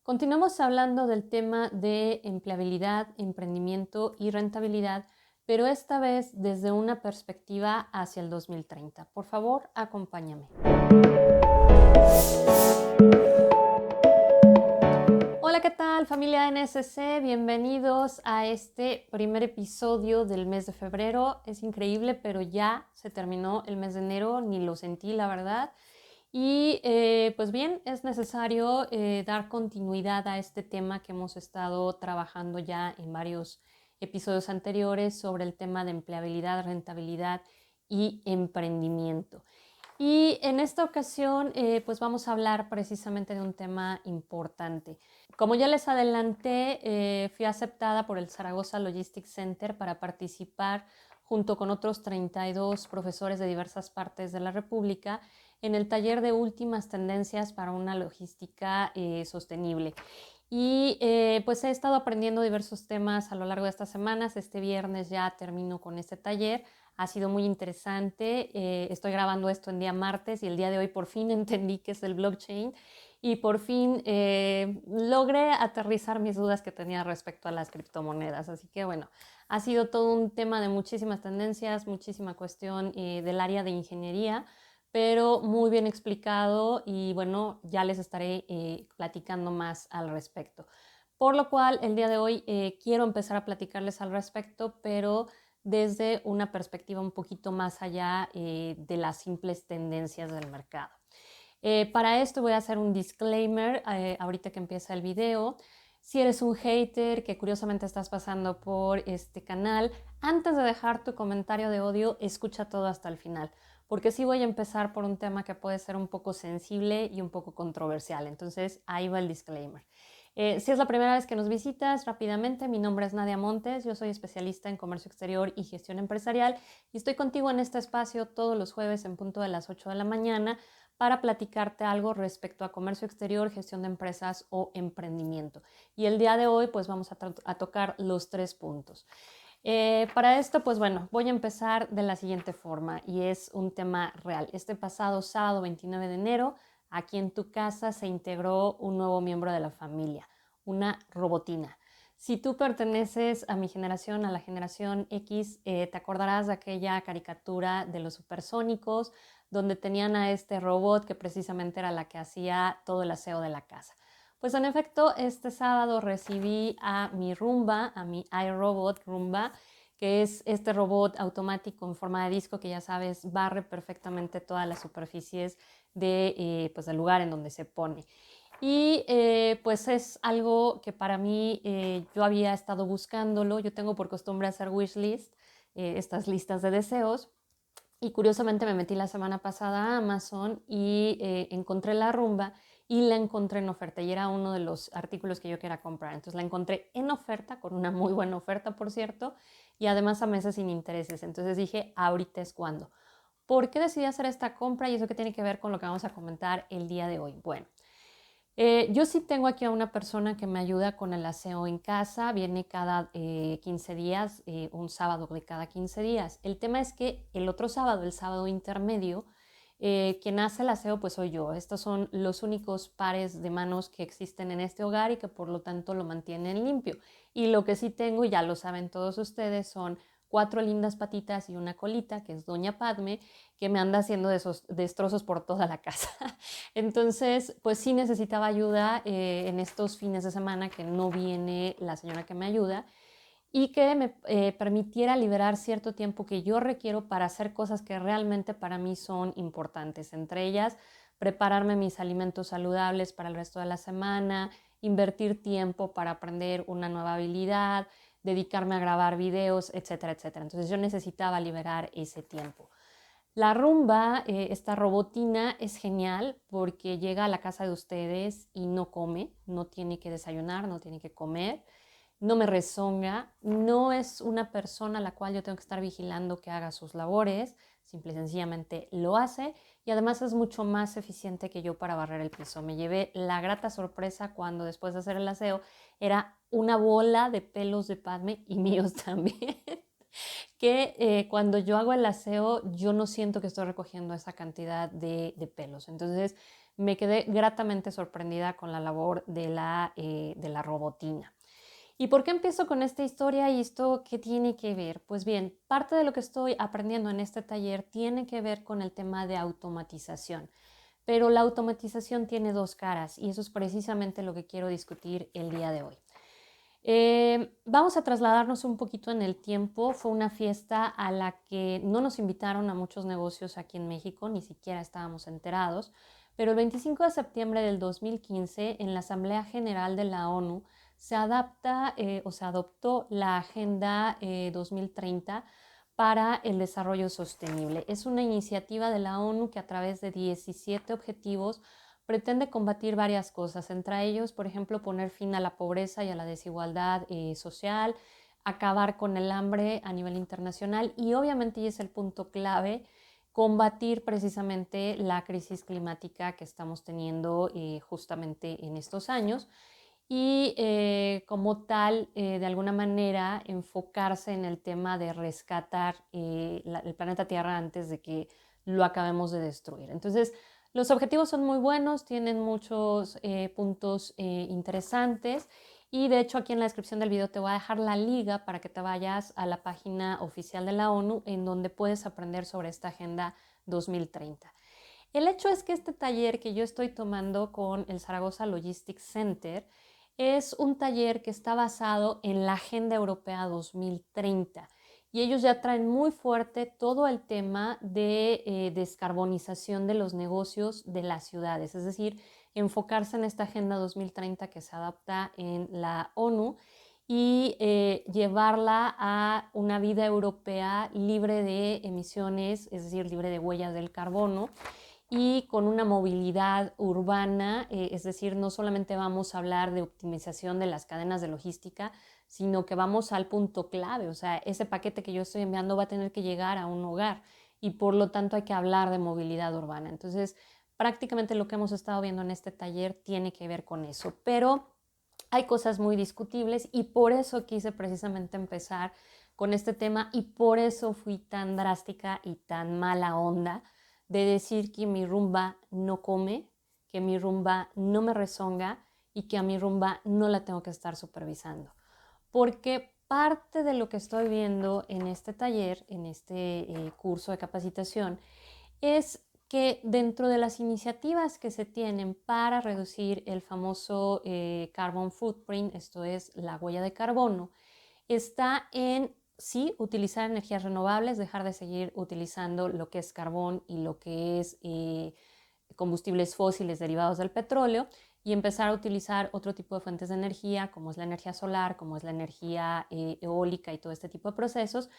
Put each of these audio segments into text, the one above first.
Continuamos hablando del tema de empleabilidad, emprendimiento y rentabilidad, pero esta vez desde una perspectiva hacia el 2030. Por favor, acompáñame. Hola, ¿qué tal, familia NSC? Bienvenidos a este primer episodio del mes de febrero. Es increíble, pero ya se terminó el mes de enero, ni lo sentí, la verdad. Y pues bien, es necesario dar continuidad a este tema que hemos estado trabajando ya en varios episodios anteriores sobre el tema de empleabilidad, rentabilidad y emprendimiento. Y en esta ocasión pues vamos a hablar precisamente de un tema importante. Como ya les adelanté, fui aceptada por el Zaragoza Logistics Center para participar junto con otros 32 profesores de diversas partes de la República en el taller de últimas tendencias para una logística sostenible. Y pues he estado aprendiendo diversos temas a lo largo de estas semanas. Este viernes ya termino con este taller. Ha sido muy interesante. Estoy grabando esto en día martes y el día de hoy por fin entendí qué es el blockchain y por fin logré aterrizar mis dudas que tenía respecto a las criptomonedas. Así que bueno, ha sido todo un tema de muchísimas tendencias, muchísima cuestión del área de ingeniería, pero muy bien explicado y bueno, ya les estaré platicando más al respecto. Por lo cual, el día de hoy quiero empezar a platicarles al respecto, pero desde una perspectiva un poquito más allá de las simples tendencias del mercado. Para esto voy a hacer un disclaimer ahorita que empieza el video. Si eres un hater que curiosamente estás pasando por este canal, antes de dejar tu comentario de odio, escucha todo hasta el final, porque sí voy a empezar por un tema que puede ser un poco sensible y un poco controversial. Entonces, ahí va el disclaimer. Si es la primera vez que nos visitas, rápidamente, mi nombre es Nadia Montes, yo soy especialista en comercio exterior y gestión empresarial y estoy contigo en este espacio todos los jueves en punto de las 8 de la mañana para platicarte algo respecto a comercio exterior, gestión de empresas o emprendimiento. Y el día de hoy pues vamos a tocar los 3 puntos. Para esto, pues bueno, voy a empezar de la siguiente forma y es un tema real. Este pasado sábado 29 de enero, aquí en tu casa se integró un nuevo miembro de la familia, una robotina. Si tú perteneces a mi generación, a la generación X, te acordarás de aquella caricatura de los supersónicos, donde tenían a este robot que precisamente era la que hacía todo el aseo de la casa. Pues en efecto, este sábado recibí a mi Roomba, a mi iRobot Roomba, que es este robot automático en forma de disco que ya sabes barre perfectamente todas las superficies pues del lugar en donde se pone. Y pues es algo que para mí yo había estado buscándolo. Yo tengo por costumbre hacer wishlist, estas listas de deseos. Y curiosamente me metí la semana pasada a Amazon y encontré la Roomba y la encontré en oferta y era uno de los artículos que yo quería comprar. Entonces la encontré en oferta, con una muy buena oferta, por cierto, y además a meses sin intereses. Entonces dije, ahorita es cuando. ¿Por qué decidí hacer esta compra y eso qué tiene que ver con lo que vamos a comentar el día de hoy? Bueno, yo sí tengo aquí a una persona que me ayuda con el aseo en casa, viene cada 15 días, un sábado de cada 15 días. El tema es que el otro sábado, el sábado intermedio, quien hace el aseo pues soy yo. Estos son los únicos pares de manos que existen en este hogar y que por lo tanto lo mantienen limpio. Y lo que sí tengo, ya lo saben todos ustedes, son 4 lindas patitas y una colita, que es Doña Padme, que me anda haciendo esos destrozos por toda la casa. Entonces, pues sí necesitaba ayuda en estos fines de semana que no viene la señora que me ayuda y que me permitiera liberar cierto tiempo que yo requiero para hacer cosas que realmente para mí son importantes. Entre ellas, prepararme mis alimentos saludables para el resto de la semana, invertir tiempo para aprender una nueva habilidad, dedicarme a grabar videos, etcétera, etcétera. Entonces yo necesitaba liberar ese tiempo. La Roomba, esta robotina, es genial porque llega a la casa de ustedes y no come, no tiene que desayunar, no tiene que comer, no me rezonga, no es una persona a la cual yo tengo que estar vigilando que haga sus labores, simple y sencillamente lo hace y además es mucho más eficiente que yo para barrer el piso. Me llevé la grata sorpresa cuando después de hacer el aseo era una bola de pelos de Padme y míos también. Que cuando yo hago el aseo yo no siento que estoy recogiendo esa cantidad de pelos. Entonces me quedé gratamente sorprendida con la labor de la robotina. ¿Y por qué empiezo con esta historia y esto qué tiene que ver? Pues bien, parte de lo que estoy aprendiendo en este taller tiene que ver con el tema de automatización. Pero la automatización tiene dos caras y eso es precisamente lo que quiero discutir el día de hoy. Vamos a trasladarnos un poquito en el tiempo. Fue una fiesta a la que no nos invitaron a muchos negocios aquí en México, ni siquiera estábamos enterados, pero el 25 de septiembre del 2015, en la Asamblea General de la ONU, se adoptó la Agenda 2030 para el Desarrollo Sostenible. Es una iniciativa de la ONU que a través de 17 objetivos pretende combatir varias cosas, entre ellos, por ejemplo, poner fin a la pobreza y a la desigualdad social, acabar con el hambre a nivel internacional y obviamente, y es el punto clave, combatir precisamente la crisis climática que estamos teniendo justamente en estos años y como tal, de alguna manera, enfocarse en el tema de rescatar el planeta Tierra antes de que lo acabemos de destruir. Entonces, los objetivos son muy buenos, tienen muchos puntos interesantes y de hecho aquí en la descripción del video te voy a dejar la liga para que te vayas a la página oficial de la ONU en donde puedes aprender sobre esta Agenda 2030. El hecho es que este taller que yo estoy tomando con el Zaragoza Logistics Center es un taller que está basado en la Agenda Europea 2030 y ellos ya traen muy fuerte todo el tema de descarbonización de los negocios de las ciudades, es decir, enfocarse en esta Agenda 2030 que se adapta en la ONU y llevarla a una vida europea libre de emisiones, es decir, libre de huellas del carbono y con una movilidad urbana, es decir, no solamente vamos a hablar de optimización de las cadenas de logística, sino que vamos al punto clave, o sea, ese paquete que yo estoy enviando va a tener que llegar a un hogar y por lo tanto hay que hablar de movilidad urbana. Entonces, prácticamente lo que hemos estado viendo en este taller tiene que ver con eso, pero hay cosas muy discutibles y por eso quise precisamente empezar con este tema y por eso fui tan drástica y tan mala onda de decir que mi rumba no come, que mi rumba no me rezonga y que a mi rumba no la tengo que estar supervisando. Porque parte de lo que estoy viendo en este taller, en este curso de capacitación, es que dentro de las iniciativas que se tienen para reducir el famoso carbon footprint, esto es la huella de carbono, está en sí utilizar energías renovables, dejar de seguir utilizando lo que es carbón y lo que es combustibles fósiles derivados del petróleo y empezar a utilizar otro tipo de fuentes de energía, como es la energía solar, como es la energía eólica y todo este tipo de procesos.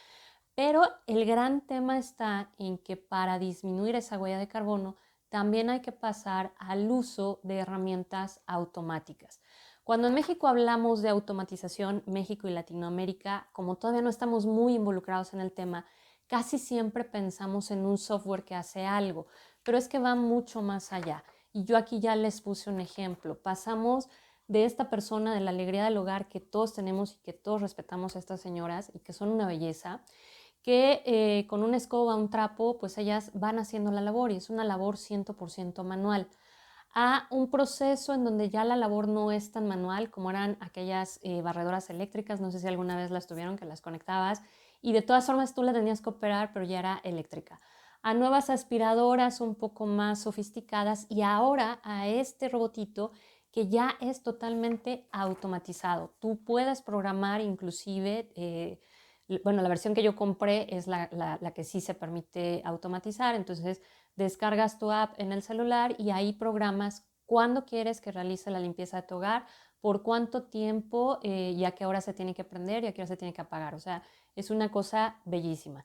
Pero el gran tema está en que para disminuir esa huella de carbono también hay que pasar al uso de herramientas automáticas. Cuando en México hablamos de automatización, México y Latinoamérica, como todavía no estamos muy involucrados en el tema, casi siempre pensamos en un software que hace algo, pero es que va mucho más allá. Y yo aquí ya les puse un ejemplo. Pasamos de esta persona de la alegría del hogar que todos tenemos y que todos respetamos a estas señoras y que son una belleza, que con una escoba, un trapo, pues ellas van haciendo la labor y es una labor 100% manual, a un proceso en donde ya la labor no es tan manual como eran aquellas barredoras eléctricas, no sé si alguna vez las tuvieron, que las conectabas y de todas formas tú la tenías que operar, pero ya era eléctrica, a nuevas aspiradoras un poco más sofisticadas y ahora a este robotito que ya es totalmente automatizado. Tú puedes programar inclusive bueno, la versión que yo compré es la que sí se permite automatizar, entonces descargas tu app en el celular y ahí programas cuándo quieres que realice la limpieza de tu hogar, por cuánto tiempo y a qué hora se tiene que prender y a qué hora se tiene que apagar. O sea, es una cosa bellísima.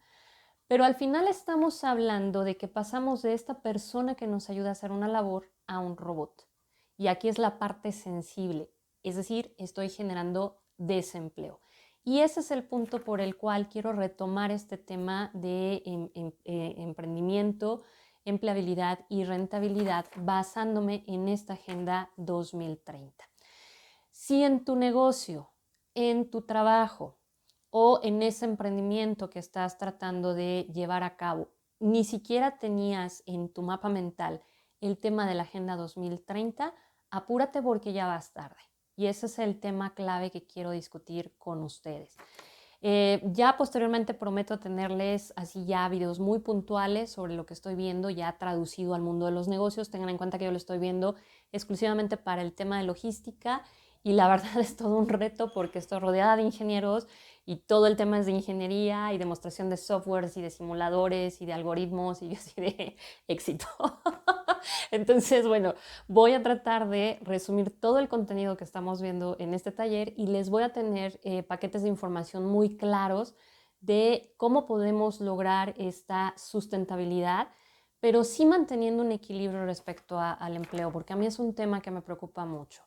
Pero al final estamos hablando de que pasamos de esta persona que nos ayuda a hacer una labor a un robot. Y aquí es la parte sensible, es decir, estoy generando desempleo. Y ese es el punto por el cual quiero retomar este tema de emprendimiento, empleabilidad y rentabilidad basándome en esta Agenda 2030. Si en tu negocio, en tu trabajo o en ese emprendimiento que estás tratando de llevar a cabo, ni siquiera tenías en tu mapa mental el tema de la Agenda 2030, apúrate porque ya vas tarde. Y ese es el tema clave que quiero discutir con ustedes. Ya posteriormente prometo tenerles así ya videos muy puntuales sobre lo que estoy viendo ya traducido al mundo de los negocios. Tengan en cuenta que yo lo estoy viendo exclusivamente para el tema de logística y la verdad es todo un reto porque estoy rodeada de ingenieros y todo el tema es de ingeniería y demostración de softwares y de simuladores y de algoritmos y yo así de éxito. Entonces, bueno, voy a tratar de resumir todo el contenido que estamos viendo en este taller y les voy a tener paquetes de información muy claros de cómo podemos lograr esta sustentabilidad, pero sí manteniendo un equilibrio respecto al empleo, porque a mí es un tema que me preocupa mucho.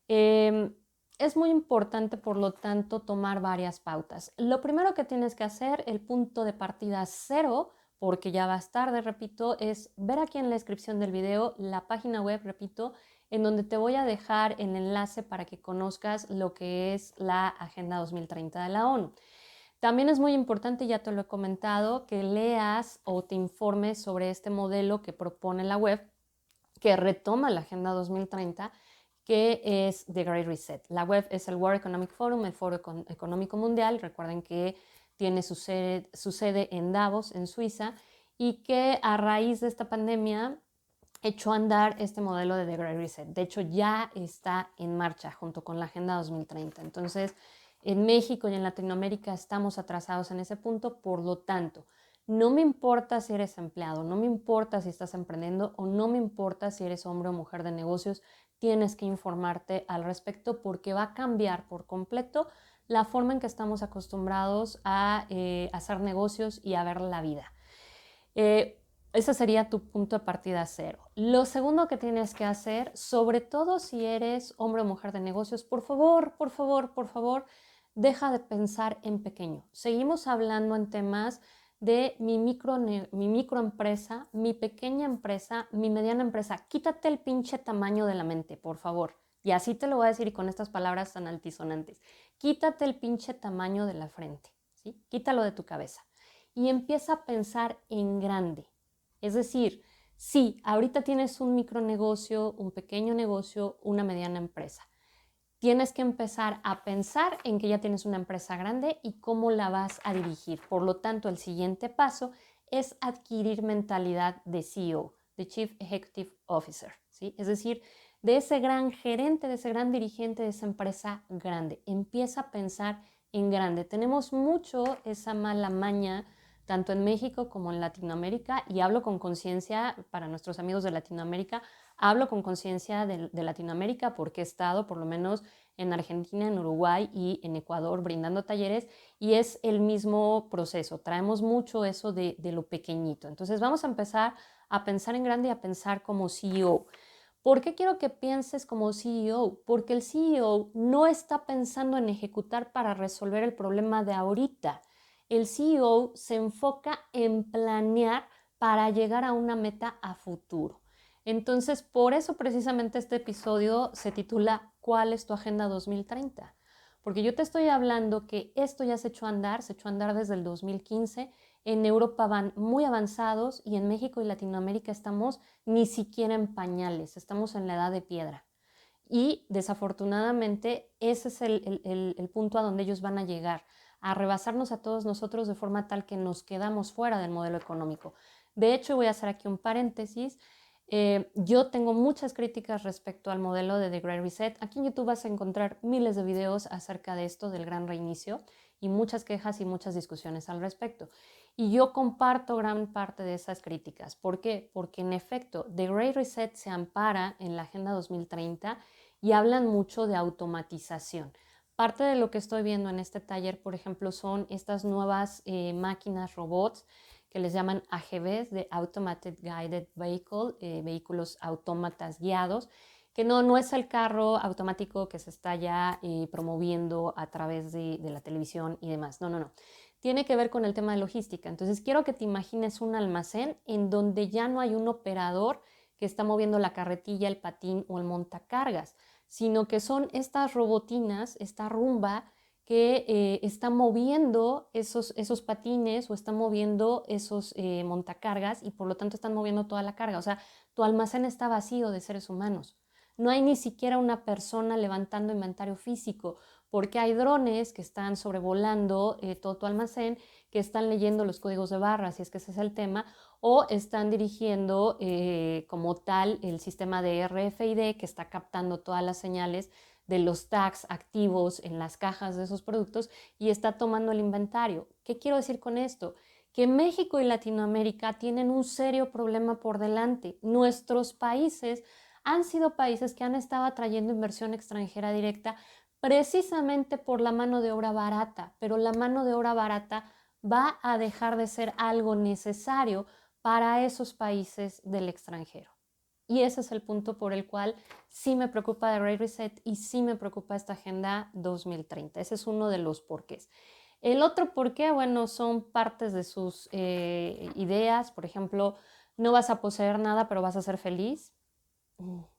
Es muy importante, por lo tanto, tomar varias pautas. Lo primero que tienes que hacer, el punto de partida cero, porque ya vas tarde, repito, es ver aquí en la descripción del video la página web, repito, en donde te voy a dejar el enlace para que conozcas lo que es la Agenda 2030 de la ONU. También es muy importante, ya te lo he comentado, que leas o te informes sobre este modelo que propone la web, que retoma la Agenda 2030, que es The Great Reset. La web es el World Economic Forum, el Foro Económico Mundial. Recuerden que tiene su sede en Davos, en Suiza, y que a raíz de esta pandemia echó a andar este modelo de The Great Reset. De hecho, ya está en marcha junto con la Agenda 2030. Entonces, en México y en Latinoamérica estamos atrasados en ese punto, por lo tanto, no me importa si eres empleado, no me importa si estás emprendiendo o no me importa si eres hombre o mujer de negocios, tienes que informarte al respecto porque va a cambiar por completo la forma en que estamos acostumbrados a hacer negocios y a ver la vida. Ese sería tu punto de partida cero. Lo segundo que tienes que hacer, sobre todo si eres hombre o mujer de negocios, por favor, por favor, por favor, deja de pensar en pequeño. Seguimos hablando en temas de mi microempresa, mi pequeña empresa, mi mediana empresa. Quítate el pinche tamaño de la mente, por favor. Y así te lo voy a decir y con estas palabras tan altisonantes. Quítate el pinche tamaño de la frente, ¿sí? Quítalo de tu cabeza y empieza a pensar en grande. Es decir, sí, ahorita tienes un micronegocio, un pequeño negocio, una mediana empresa. Tienes que empezar a pensar en que ya tienes una empresa grande y cómo la vas a dirigir. Por lo tanto, el siguiente paso es adquirir mentalidad de CEO, de Chief Executive Officer, ¿sí? Es decir, de ese gran gerente, de ese gran dirigente de esa empresa grande. Empieza a pensar en grande. Tenemos mucho esa mala maña tanto en México como en Latinoamérica, y hablo con conciencia para nuestros amigos de Latinoamérica, hablo con conciencia de Latinoamérica porque he estado por lo menos en Argentina, en Uruguay y en Ecuador brindando talleres y es el mismo proceso, traemos mucho eso de lo pequeñito. Entonces vamos a empezar a pensar en grande y a pensar como CEO. ¿Por qué quiero que pienses como CEO? Porque el CEO no está pensando en ejecutar para resolver el problema de ahorita. El CEO se enfoca en planear para llegar a una meta a futuro. Entonces, por eso precisamente este episodio se titula ¿Cuál es tu Agenda 2030? Porque yo te estoy hablando que esto ya se echó a andar desde el 2015. En Europa van muy avanzados y en México y Latinoamérica estamos ni siquiera en pañales, estamos en la edad de piedra. Y desafortunadamente ese es el punto a donde ellos van a llegar, a rebasarnos a todos nosotros de forma tal que nos quedamos fuera del modelo económico. De hecho, voy a hacer aquí un paréntesis. Yo tengo muchas críticas respecto al modelo de The Great Reset. Aquí en YouTube vas a encontrar miles de videos acerca de esto, del gran reinicio, y muchas quejas y muchas discusiones al respecto. Y yo comparto gran parte de esas críticas. ¿Por qué? Porque en efecto, The Great Reset se ampara en la Agenda 2030 y hablan mucho de automatización. Parte de lo que estoy viendo en este taller, por ejemplo, son estas nuevas máquinas, robots, que les llaman AGVs, de Automated Guided Vehicle, vehículos autómatas guiados, que no es el carro automático que se está ya promoviendo a través de la televisión y demás. No. Tiene que ver con el tema de logística. Entonces, quiero que te imagines un almacén en donde ya no hay un operador que está moviendo la carretilla, el patín o el montacargas, sino que son estas robotinas, esta rumba, que está moviendo esos patines o está moviendo esos montacargas y por lo tanto están moviendo toda la carga. O sea, tu almacén está vacío de seres humanos. No hay ni siquiera una persona levantando inventario físico, porque hay drones que están sobrevolando todo tu almacén, que están leyendo los códigos de barras, si es que ese es el tema, o están dirigiendo como tal el sistema de RFID que está captando todas las señales de los tags activos en las cajas de esos productos y está tomando el inventario. ¿Qué quiero decir con esto? Que México y Latinoamérica tienen un serio problema por delante. Nuestros países han sido países que han estado atrayendo inversión extranjera directa precisamente por la mano de obra barata, pero la mano de obra barata va a dejar de ser algo necesario para esos países del extranjero. Y ese es el punto por el cual sí me preocupa The Great Reset y sí me preocupa esta Agenda 2030. Ese es uno de los porqués. El otro porqué, bueno, son partes de sus ideas. Por ejemplo, no vas a poseer nada, pero vas a ser feliz.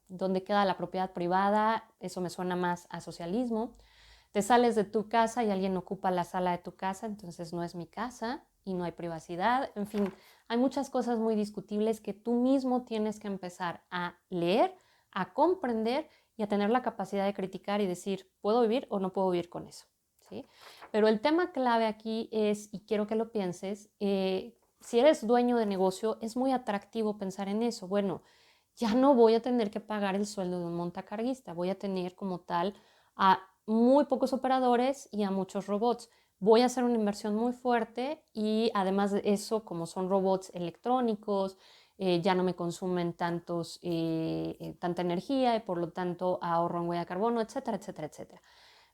¿Dónde queda la propiedad privada? Eso me suena más a socialismo. Te sales de tu casa y alguien ocupa la sala de tu casa, entonces no es mi casa y no hay privacidad. En fin, hay muchas cosas muy discutibles que tú mismo tienes que empezar a leer, a comprender y a tener la capacidad de criticar y decir, ¿puedo vivir o no puedo vivir con eso? ¿Sí? Pero el tema clave aquí es, y quiero que lo pienses, si eres dueño de negocio, es muy atractivo pensar en eso. Bueno, ya no voy a tener que pagar el sueldo de un montacarguista, voy a tener como tal a muy pocos operadores y a muchos robots. Voy a hacer una inversión muy fuerte y además de eso, como son robots electrónicos, ya no me consumen tanta energía y por lo tanto ahorro en huella de carbono, etcétera, etcétera, etcétera.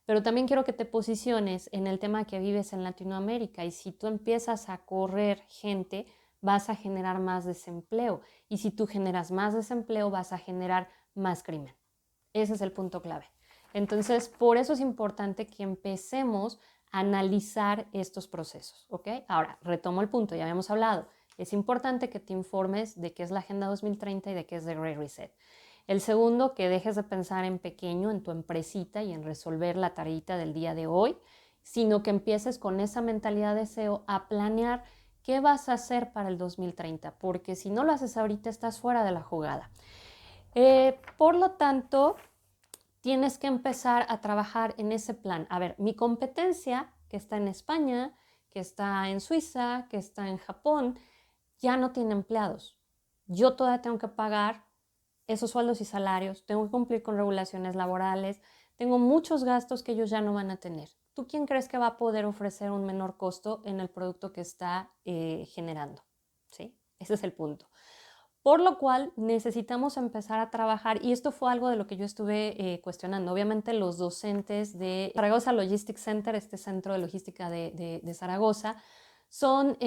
Pero también quiero que te posiciones en el tema que vives en Latinoamérica y si tú empiezas a correr gente, vas a generar más desempleo y si tú generas más desempleo, vas a generar más crimen. Ese es el punto clave. Entonces, por eso es importante que empecemos a analizar estos procesos, ¿ok? Ahora, retomo el punto, ya habíamos hablado. Es importante que te informes de qué es la Agenda 2030 y de qué es The Great Reset. El segundo, que dejes de pensar en pequeño, en tu empresita y en resolver la tareita del día de hoy, sino que empieces con esa mentalidad de SEO a planear qué vas a hacer para el 2030, porque si no lo haces ahorita estás fuera de la jugada. Por lo tanto, tienes que empezar a trabajar en ese plan. A ver, mi competencia, que está en España, que está en Suiza, que está en Japón, ya no tiene empleados. Yo todavía tengo que pagar esos sueldos y salarios, tengo que cumplir con regulaciones laborales, tengo muchos gastos que ellos ya no van a tener. ¿Tú quién crees que va a poder ofrecer un menor costo en el producto que está generando? ¿Sí? Ese es el punto. Por lo cual necesitamos empezar a trabajar, y esto fue algo de lo que yo estuve cuestionando. Obviamente los docentes de Zaragoza Logistics Center, este centro de logística de Zaragoza, son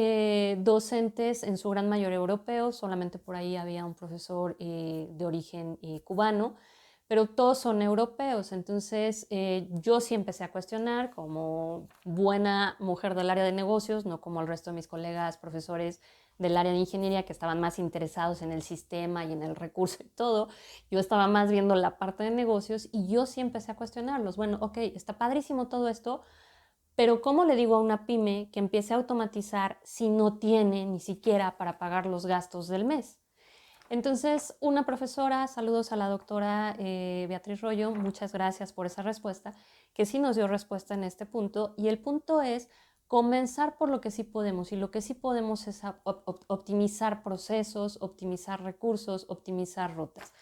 docentes en su gran mayoría europeos, solamente por ahí había un profesor de origen cubano, pero todos son europeos. Entonces yo sí empecé a cuestionar como buena mujer del área de negocios, no como el resto de mis colegas profesores del área de ingeniería que estaban más interesados en el sistema y en el recurso y todo. Yo estaba más viendo la parte de negocios y yo sí empecé a cuestionarlos. Bueno, ok, está padrísimo todo esto, pero ¿cómo le digo a una pyme que empiece a automatizar si no tiene ni siquiera para pagar los gastos del mes? Entonces, una profesora, saludos a la doctora Beatriz Rollo, muchas gracias por esa respuesta, que sí nos dio respuesta en este punto. Y el punto es comenzar por lo que sí podemos. Y lo que sí podemos es optimizar procesos, optimizar recursos, optimizar rutas.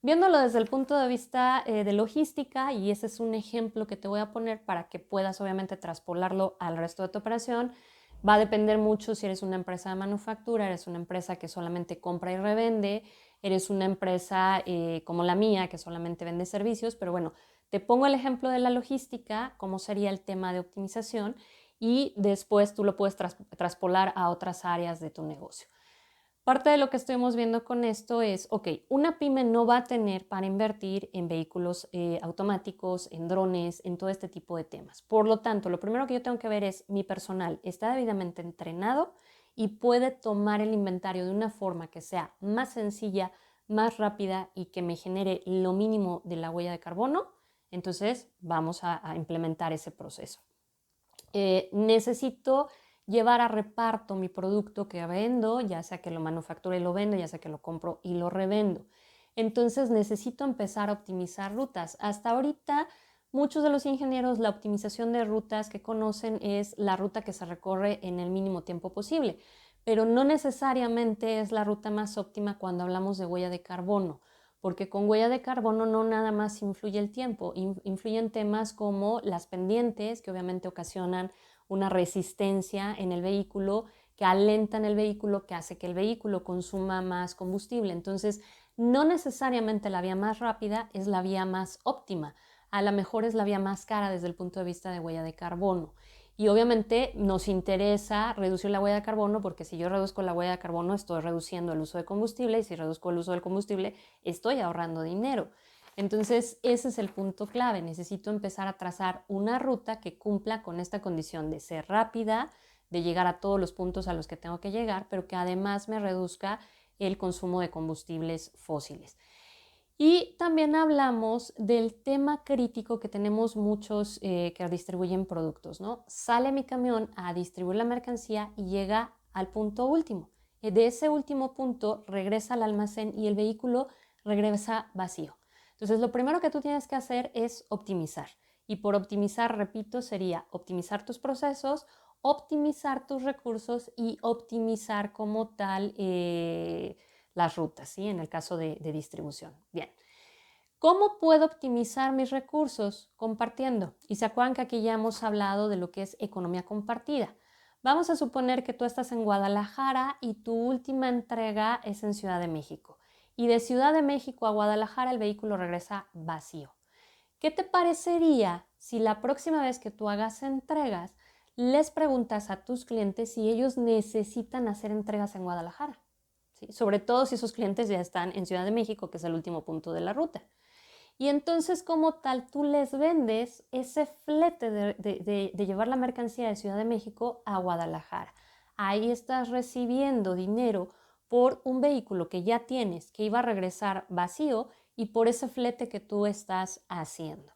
Viéndolo desde el punto de vista de logística, y ese es un ejemplo que te voy a poner para que puedas obviamente traspolarlo al resto de tu operación, va a depender mucho si eres una empresa de manufactura, eres una empresa que solamente compra y revende, eres una empresa como la mía que solamente vende servicios, pero bueno, te pongo el ejemplo de la logística, cómo sería el tema de optimización y después tú lo puedes traspolar a otras áreas de tu negocio. Parte de lo que estuvimos viendo con esto es, ok, una pyme no va a tener para invertir en vehículos automáticos, en drones, en todo este tipo de temas. Por lo tanto, lo primero que yo tengo que ver es mi personal está debidamente entrenado y puede tomar el inventario de una forma que sea más sencilla, más rápida y que me genere lo mínimo de la huella de carbono. Entonces vamos a implementar ese proceso. Necesito llevar a reparto mi producto que vendo, ya sea que lo manufacture y lo vendo, ya sea que lo compro y lo revendo. Entonces necesito empezar a optimizar rutas. Hasta ahorita, muchos de los ingenieros, la optimización de rutas que conocen es la ruta que se recorre en el mínimo tiempo posible, pero no necesariamente es la ruta más óptima cuando hablamos de huella de carbono, porque con huella de carbono no nada más influye el tiempo, influyen temas como las pendientes, que obviamente ocasionan una resistencia en el vehículo, que alentan el vehículo, que hace que el vehículo consuma más combustible. Entonces, no necesariamente la vía más rápida es la vía más óptima. A lo mejor es la vía más cara desde el punto de vista de huella de carbono. Y obviamente nos interesa reducir la huella de carbono porque si yo reduzco la huella de carbono estoy reduciendo el uso de combustible y si reduzco el uso del combustible estoy ahorrando dinero. Entonces ese es el punto clave. Necesito empezar a trazar una ruta que cumpla con esta condición de ser rápida, de llegar a todos los puntos a los que tengo que llegar, pero que además me reduzca el consumo de combustibles fósiles. Y también hablamos del tema crítico que tenemos muchos que distribuyen productos, ¿no? Sale mi camión a distribuir la mercancía y llega al punto último. De ese último punto regresa al almacén y el vehículo regresa vacío. Entonces, lo primero que tú tienes que hacer es optimizar. Y por optimizar, repito, sería optimizar tus procesos, optimizar tus recursos y optimizar como tal las rutas, ¿sí? En el caso de distribución. Bien. ¿Cómo puedo optimizar mis recursos? Compartiendo. Y se acuerdan que aquí ya hemos hablado de lo que es economía compartida. Vamos a suponer que tú estás en Guadalajara y tu última entrega es en Ciudad de México. Y de Ciudad de México a Guadalajara el vehículo regresa vacío. ¿Qué te parecería si la próxima vez que tú hagas entregas les preguntas a tus clientes si ellos necesitan hacer entregas en Guadalajara? ¿Sí? Sobre todo si esos clientes ya están en Ciudad de México, que es el último punto de la ruta. Y entonces como tal tú les vendes ese flete de llevar la mercancía de Ciudad de México a Guadalajara. Ahí estás recibiendo dinero por un vehículo que ya tienes, que iba a regresar vacío y por ese flete que tú estás haciendo.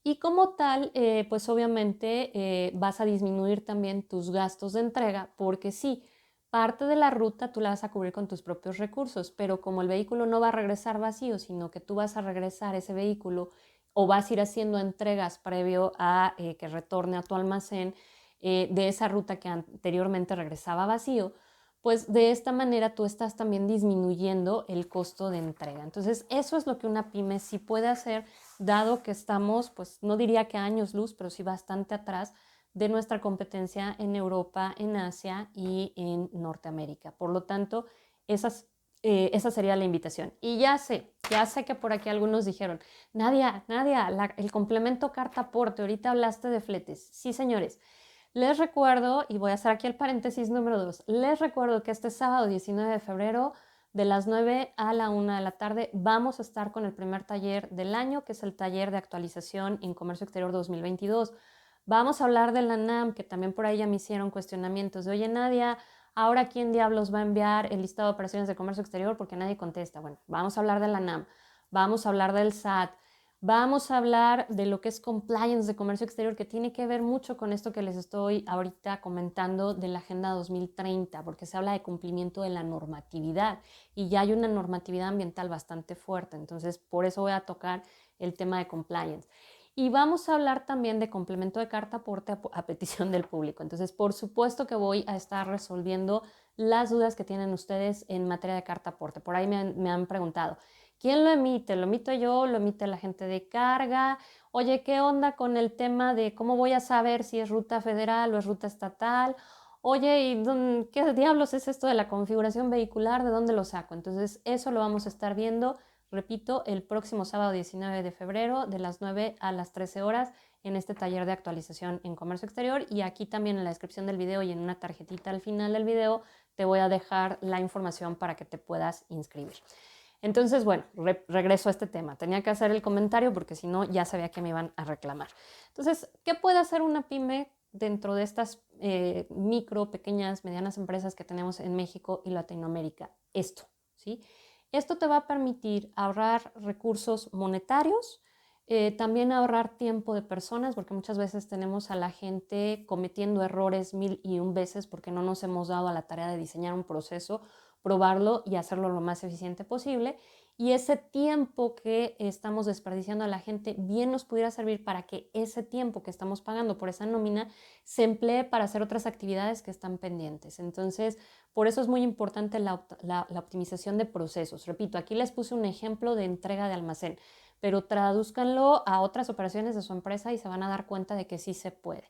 Y como tal, pues obviamente vas a disminuir también tus gastos de entrega porque sí, parte de la ruta tú la vas a cubrir con tus propios recursos, pero como el vehículo no va a regresar vacío, sino que tú vas a regresar ese vehículo o vas a ir haciendo entregas previo a que retorne a tu almacén de esa ruta que anteriormente regresaba vacío, pues de esta manera tú estás también disminuyendo el costo de entrega. Entonces, eso es lo que una pyme sí puede hacer, dado que estamos, pues no diría que años luz, pero sí bastante atrás de nuestra competencia en Europa, en Asia y en Norteamérica. Por lo tanto, esa sería la invitación. Y ya sé que por aquí algunos dijeron, Nadia, el complemento carta-aporte, ahorita hablaste de fletes. Sí, señores. Les recuerdo, y voy a hacer aquí el paréntesis número 2, les recuerdo que este sábado 19 de febrero de las 9 a la 1 de la tarde vamos a estar con el primer taller del año, que es el taller de actualización en Comercio Exterior 2022. Vamos a hablar de la NAM, que también por ahí ya me hicieron cuestionamientos de, oye Nadia, ahora quién diablos va a enviar el listado de operaciones de comercio exterior porque nadie contesta. Bueno, vamos a hablar de la NAM, vamos a hablar del SAT, vamos a hablar de lo que es compliance de comercio exterior, que tiene que ver mucho con esto que les estoy ahorita comentando de la Agenda 2030, porque se habla de cumplimiento de la normatividad y ya hay una normatividad ambiental bastante fuerte. Entonces, por eso voy a tocar el tema de compliance. Y vamos a hablar también de complemento de carta aporte a petición del público. Entonces, por supuesto que voy a estar resolviendo las dudas que tienen ustedes en materia de carta aporte. Por ahí me han preguntado, ¿quién lo emite? ¿Lo emito yo? ¿Lo emite la gente de carga? Oye, ¿qué onda con el tema de cómo voy a saber si es ruta federal o es ruta estatal? Oye, ¿y qué diablos es esto de la configuración vehicular? ¿De dónde lo saco? Entonces, eso lo vamos a estar viendo, repito, el próximo sábado 19 de febrero de las 9 a las 13 horas en este taller de actualización en comercio exterior. Y aquí también en la descripción del video y en una tarjetita al final del video te voy a dejar la información para que te puedas inscribir. Entonces, bueno, regreso a este tema. Tenía que hacer el comentario porque si no ya sabía que me iban a reclamar. Entonces, ¿qué puede hacer una pyme dentro de estas micro, pequeñas, medianas empresas que tenemos en México y Latinoamérica? Esto, ¿sí? Esto te va a permitir ahorrar recursos monetarios, También ahorrar tiempo de personas, porque muchas veces tenemos a la gente cometiendo errores 1001 veces porque no nos hemos dado a la tarea de diseñar un proceso, probarlo y hacerlo lo más eficiente posible. Y ese tiempo que estamos desperdiciando a la gente bien nos pudiera servir para que ese tiempo que estamos pagando por esa nómina se emplee para hacer otras actividades que están pendientes. Entonces, por eso es muy importante la optimización de procesos. Repito, aquí les puse un ejemplo de entrega de almacén, pero tradúzcanlo a otras operaciones de su empresa y se van a dar cuenta de que sí se puede.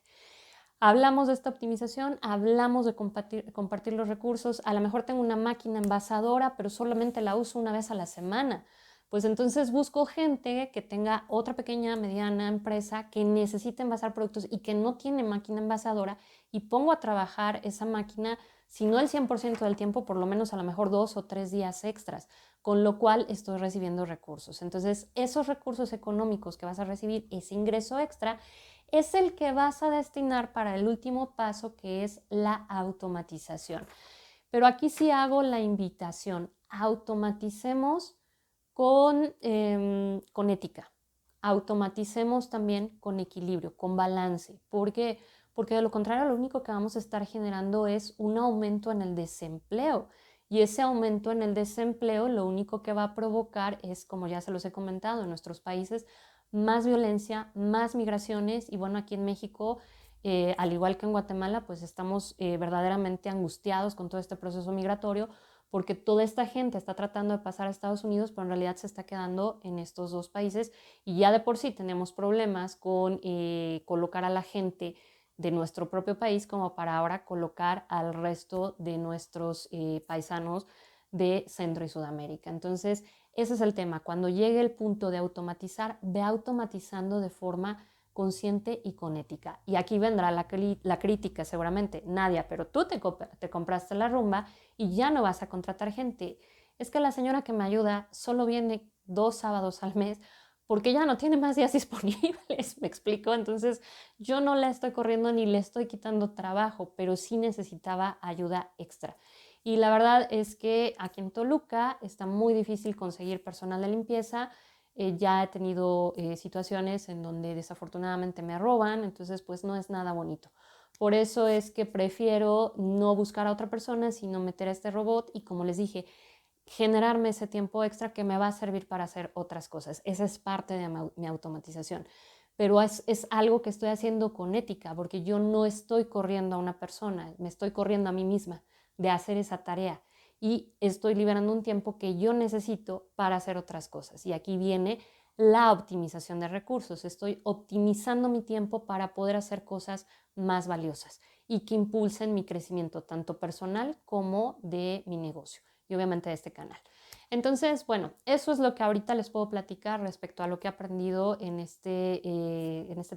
Hablamos de esta optimización, hablamos de compartir los recursos. A lo mejor tengo una máquina envasadora, pero solamente la uso una vez a la semana. Pues entonces busco gente que tenga otra pequeña, mediana empresa que necesite envasar productos y que no tiene máquina envasadora y pongo a trabajar esa máquina, si no el 100% del tiempo, por lo menos a lo mejor 2 o 3 días extras, con lo cual estoy recibiendo recursos. Entonces, esos recursos económicos que vas a recibir, ese ingreso extra, es el que vas a destinar para el último paso, que es la automatización. Pero aquí sí hago la invitación, automaticemos con ética, automaticemos también con equilibrio, con balance, porque de lo contrario lo único que vamos a estar generando es un aumento en el desempleo. Y ese aumento en el desempleo lo único que va a provocar es, como ya se los he comentado, en nuestros países, más violencia, más migraciones. Y bueno, aquí en México, al igual que en Guatemala, pues estamos verdaderamente angustiados con todo este proceso migratorio, porque toda esta gente está tratando de pasar a Estados Unidos, pero en realidad se está quedando en estos dos países y ya de por sí tenemos problemas con colocar a la gente de nuestro propio país como para ahora colocar al resto de nuestros paisanos de Centro y Sudamérica. Entonces, ese es el tema. Cuando llegue el punto de automatizar, ve automatizando de forma consciente y con ética. Y aquí vendrá la crítica seguramente. Nadia, pero tú te compraste la rumba y ya no vas a contratar gente. Es que la señora que me ayuda solo viene 2 sábados al mes porque ya no tiene más días disponibles, me explico. Entonces yo no la estoy corriendo ni le estoy quitando trabajo, pero sí necesitaba ayuda extra. Y la verdad es que aquí en Toluca está muy difícil conseguir personal de limpieza. Ya he tenido situaciones en donde desafortunadamente me roban, entonces pues no es nada bonito. Por eso es que prefiero no buscar a otra persona, sino meter a este robot y, como les dije, generarme ese tiempo extra que me va a servir para hacer otras cosas. Esa es parte de mi automatización. Pero es algo que estoy haciendo con ética, porque yo no estoy corriendo a una persona, me estoy corriendo a mí misma de hacer esa tarea y estoy liberando un tiempo que yo necesito para hacer otras cosas. Y aquí viene la optimización de recursos. Estoy optimizando mi tiempo para poder hacer cosas más valiosas y que impulsen mi crecimiento tanto personal como de mi negocio y obviamente de este canal. Entonces, bueno, eso es lo que ahorita les puedo platicar respecto a lo que he aprendido en este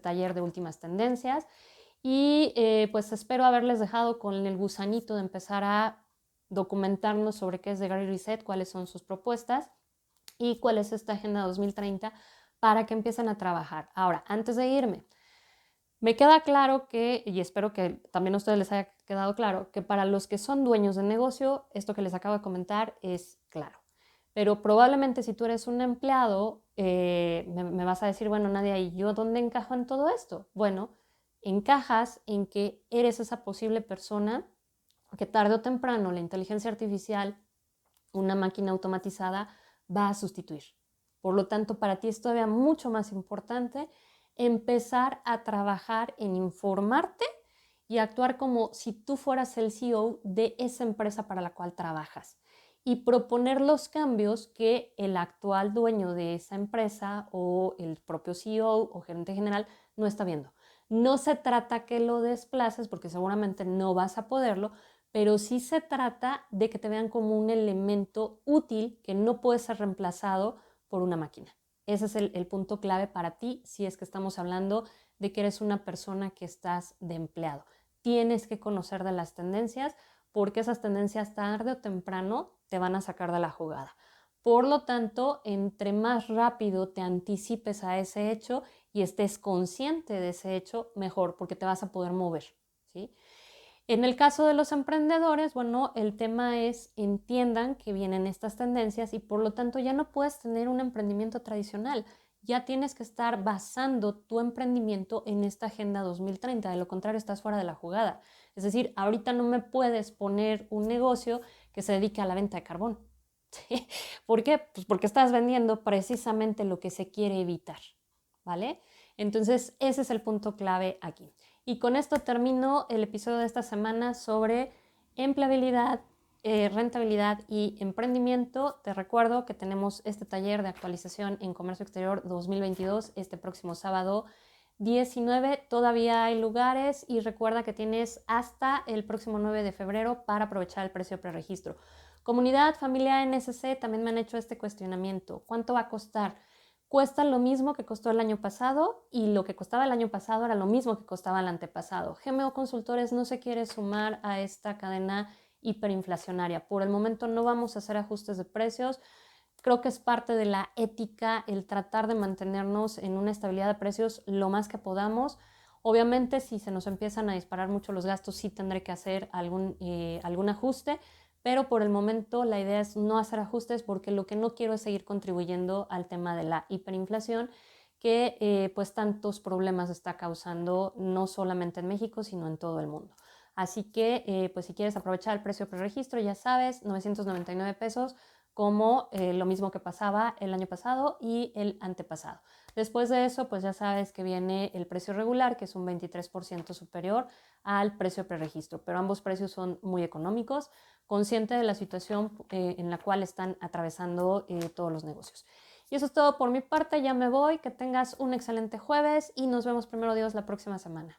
taller de últimas tendencias. Y pues espero haberles dejado con el gusanito de empezar a documentarnos sobre qué es The Great Reset, cuáles son sus propuestas y cuál es esta Agenda 2030 para que empiecen a trabajar. Ahora, antes de irme, me queda claro que, y espero que también a ustedes les haya quedado claro, que para los que son dueños de negocio, esto que les acabo de comentar es claro. Pero probablemente si tú eres un empleado, me vas a decir, bueno, Nadia, ¿y yo dónde encajo en todo esto? Bueno, encajas en que eres esa posible persona que tarde o temprano la inteligencia artificial, una máquina automatizada, va a sustituir. Por lo tanto, para ti es todavía mucho más importante empezar a trabajar en informarte y actuar como si tú fueras el CEO de esa empresa para la cual trabajas y proponer los cambios que el actual dueño de esa empresa o el propio CEO o gerente general no está viendo. No se trata que lo desplaces porque seguramente no vas a poderlo, pero sí se trata de que te vean como un elemento útil que no puede ser reemplazado por una máquina. Ese es el punto clave para ti si es que estamos hablando de que eres una persona que estás de empleado. Tienes que conocer de las tendencias porque esas tendencias tarde o temprano te van a sacar de la jugada. Por lo tanto, entre más rápido te anticipes a ese hecho y estés consciente de ese hecho, mejor, porque te vas a poder mover, ¿sí? En el caso de los emprendedores, bueno, el tema es entiendan que vienen estas tendencias y por lo tanto ya no puedes tener un emprendimiento tradicional. ya tienes que estar basando tu emprendimiento en esta Agenda 2030. De lo contrario, estás fuera de la jugada. Es decir, ahorita no me puedes poner un negocio que se dedique a la venta de carbón. ¿Sí? ¿Por qué? Pues porque estás vendiendo precisamente lo que se quiere evitar, ¿vale? Entonces, ese es el punto clave aquí. Y con esto termino el episodio de esta semana sobre empleabilidad, rentabilidad y emprendimiento. Te recuerdo que tenemos este taller de actualización en comercio exterior 2022 este próximo sábado 19. Todavía hay lugares y recuerda que tienes hasta el próximo 9 de febrero para aprovechar el precio preregistro. Comunidad, familia NSC, también me han hecho este cuestionamiento. ¿Cuánto va a costar? Cuesta lo mismo que costó el año pasado y lo que costaba el año pasado era lo mismo que costaba el antepasado. GMO Consultores no se quiere sumar a esta cadena hiperinflacionaria. Por el momento no vamos a hacer ajustes de precios. Creo que es parte de la ética el tratar de mantenernos en una estabilidad de precios lo más que podamos. Obviamente, si se nos empiezan a disparar mucho los gastos, sí tendré que hacer algún ajuste, pero por el momento la idea es no hacer ajustes porque lo que no quiero es seguir contribuyendo al tema de la hiperinflación que pues tantos problemas está causando no solamente en México, sino en todo el mundo. Así que pues si quieres aprovechar el precio preregistro, ya sabes, 999 pesos, como lo mismo que pasaba el año pasado y el antepasado. Después de eso, pues ya sabes que viene el precio regular, que es un 23% superior al precio preregistro, pero ambos precios son muy económicos, consciente de la situación en la cual están atravesando todos los negocios. Y eso es todo por mi parte, ya me voy, que tengas un excelente jueves y nos vemos primero Dios la próxima semana.